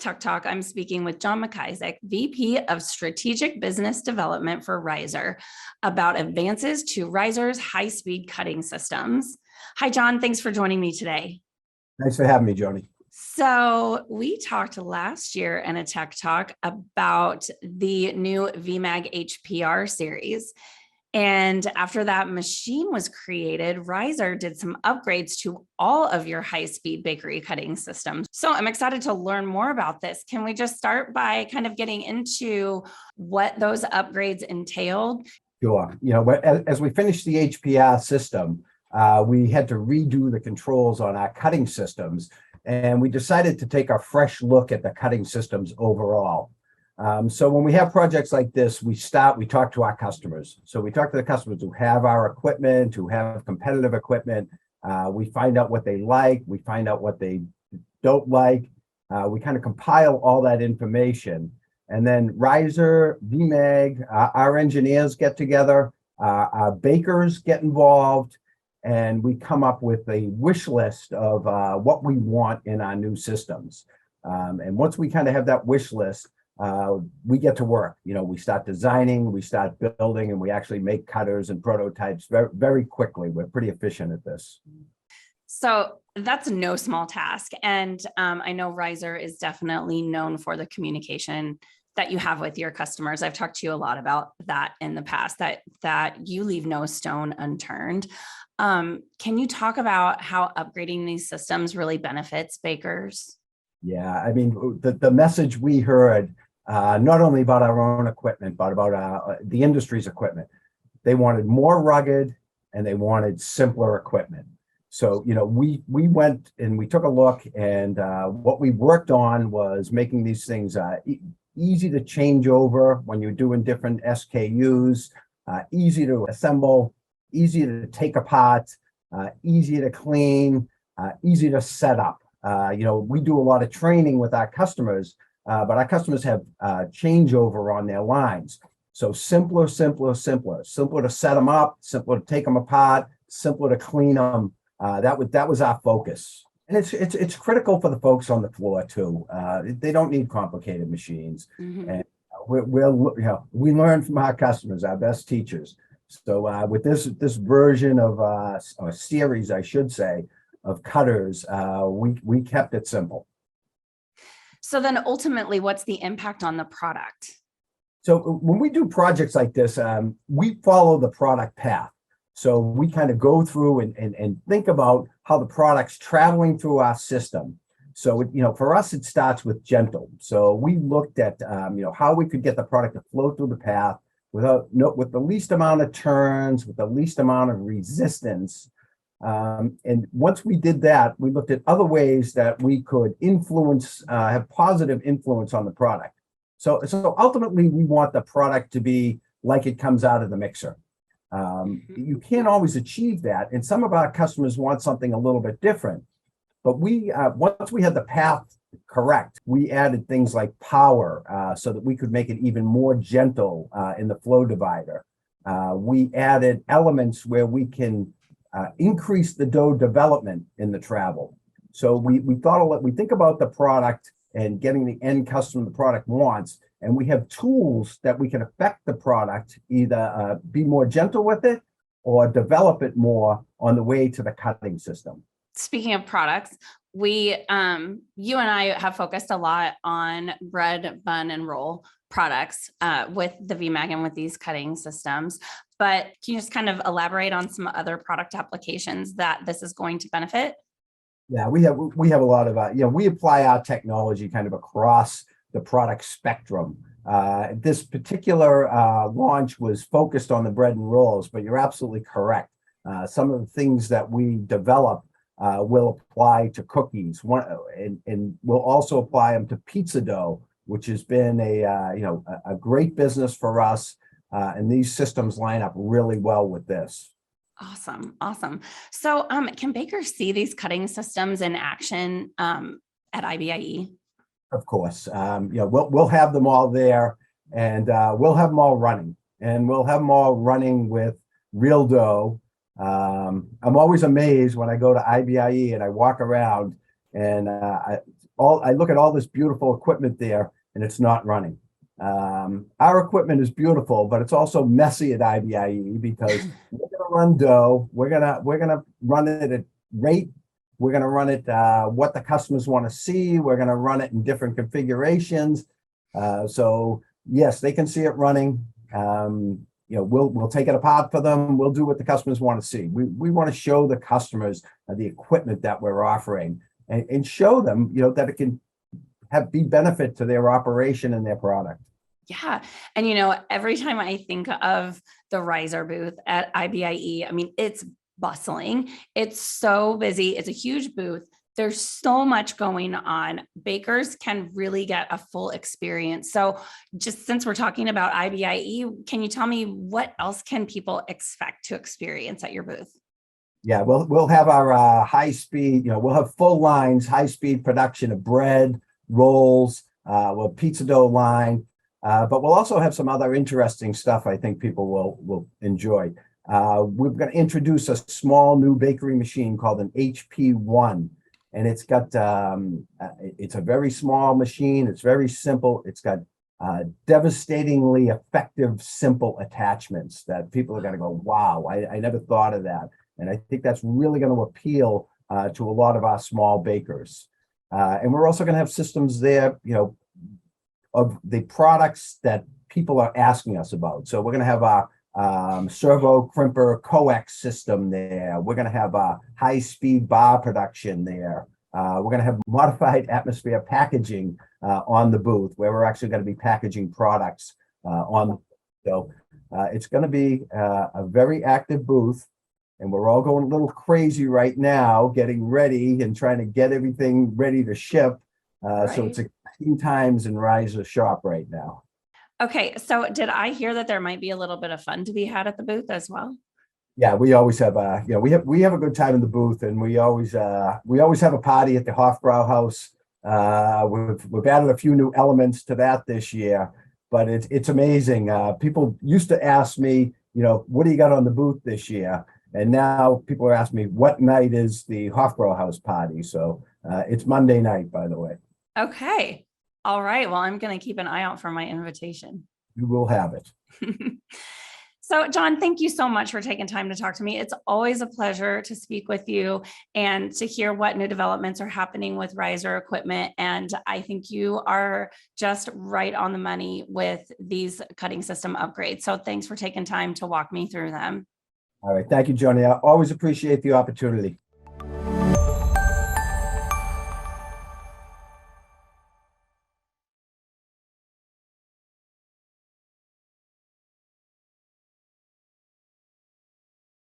TechTalk, I'm speaking with John McIsaac, VP of Strategic Business Development for Reiser, about advances to Reiser's high-speed cutting systems. Hi, John. Thanks for joining me today. Thanks for having me, Joanie. So we talked last year in a Tech Talk about the new VMAG HPR series. And after that machine was created, Reiser did some upgrades to all of your high-speed bakery cutting systems. So I'm excited to learn more about this. Can we just start by kind of getting into what those upgrades entailed? Sure. As we finished the HPR system, we had to redo the controls on our cutting systems, and we decided to take a fresh look at the cutting systems overall. So when we have projects like this, we talk to our customers. So we talk to the customers who have our equipment, who have competitive equipment. We find out what they like. We find out what they don't like. We kind of compile all that information. And then Reiser, VMAG, our engineers get together, our bakers get involved, and we come up with a wish list of what we want in our new systems. And once we kind of have that wish list, we get to work. We start designing, we start building, and we actually make cutters and prototypes very, very quickly. We're pretty efficient at this. So that's no small task. And I know Reiser is definitely known for the communication that you have with your customers. I've talked to you a lot about that in the past, that you leave no stone unturned. Can you talk about how upgrading these systems really benefits bakers? Yeah, I mean, the message we heard, not only about our own equipment, but about the industry's equipment. They wanted more rugged and they wanted simpler equipment. So, we went and we took a look, and what we worked on was making these things easy to change over when you're doing different SKUs, easy to assemble, easy to take apart, easy to clean, easy to set up. We do a lot of training with our customers, but our customers have changeover on their lines. So simpler to set them up, simpler to take them apart, simpler to clean them. That was our focus. And it's critical for the folks on the floor too. They don't need complicated machines. Mm-hmm. And we learn from our customers, our best teachers. So with this version of or series, I should say, of cutters, we kept it simple. So then ultimately, what's the impact on the product? So when we do projects like this, we follow the product path. So we kind of go through and think about how the product's traveling through our system. So, for us, it starts with gentle. So we looked at, how we could get the product to flow through the path with the least amount of turns, with the least amount of resistance. And once we did that, we looked at other ways that we could have positive influence on the product. So ultimately, we want the product to be like it comes out of the mixer. You can't always achieve that, and some of our customers want something a little bit different. But once we had the path correct, we added things like power so that we could make it even more gentle in the flow divider. We added elements where we can increase the dough development in the travel. So we think about the product and getting the end customer the product wants, and we have tools that we can affect the product, either be more gentle with it or develop it more on the way to the cutting system. Speaking of products, you and I have focused a lot on bread, bun, and roll products with the VMAG and with these cutting systems. But can you just kind of elaborate on some other product applications that this is going to benefit? Yeah, we have a lot of we apply our technology kind of across the product spectrum. This particular launch was focused on the bread and rolls, but you're absolutely correct. Some of the things that we develop will apply to cookies, and we'll also apply them to pizza dough, which has been a great business for us. And these systems line up really well with this. Awesome. So can bakers see these cutting systems in action at IBIE? Of course. We'll have them all there, and we'll have them all running. And we'll have them all running with real dough. I'm always amazed when I go to IBIE and I walk around, and I look at all this beautiful equipment there and it's not running. Our equipment is beautiful, but it's also messy at IBIE because we're going to run dough. We're gonna run it at rate. We're going to run it what the customers want to see. We're going to run it in different configurations. So yes, they can see it running. We'll take it apart for them. We'll do what the customers want to see. We want to show the customers the equipment that we're offering and show them, that it can be benefit to their operation and their product. Yeah. And, every time I think of the Reiser booth at IBIE, I mean, it's bustling. It's so busy. It's a huge booth. There's so much going on. Bakers can really get a full experience. So just since we're talking about IBIE, can you tell me what else can people expect to experience at your booth? Yeah, we'll have our high speed, we'll have full lines, high speed production of bread, rolls, we'll have pizza dough line, but we'll also have some other interesting stuff I think people will enjoy. We're going to introduce a small new bakery machine called an HP1, and it's got it's a very small machine. It's very simple. It's got devastatingly effective, simple attachments that people are going to go, wow, I never thought of that. And I think that's really going to appeal to a lot of our small bakers. And we're also going to have systems there, of the products that people are asking us about. So we're going to have our servo crimper coax system there. We're going to have a high-speed bar production there. We're going to have modified atmosphere packaging on the booth, where we're actually going to be packaging products on. So it's going to be a very active booth, and we're all going a little crazy right now, getting ready and trying to get everything ready to ship. So it's exciting times in Reiser shop right now. Okay, so did I hear that there might be a little bit of fun to be had at the booth as well? Yeah, we always have we have a good time in the booth, and we always have a party at the Hofbrauhaus. We've added a few new elements to that this year, but it's amazing. People used to ask me, what do you got on the booth this year? And now people are asking me, what night is the Hofbrauhaus party? So it's Monday night, by the way. Okay. All right. Well, I'm going to keep an eye out for my invitation. You will have it. So, John, thank you so much for taking time to talk to me. It's always a pleasure to speak with you and to hear what new developments are happening with Reiser equipment. And I think you are just right on the money with these cutting system upgrades. So thanks for taking time to walk me through them. All right. Thank you, Joanie. I always appreciate the opportunity.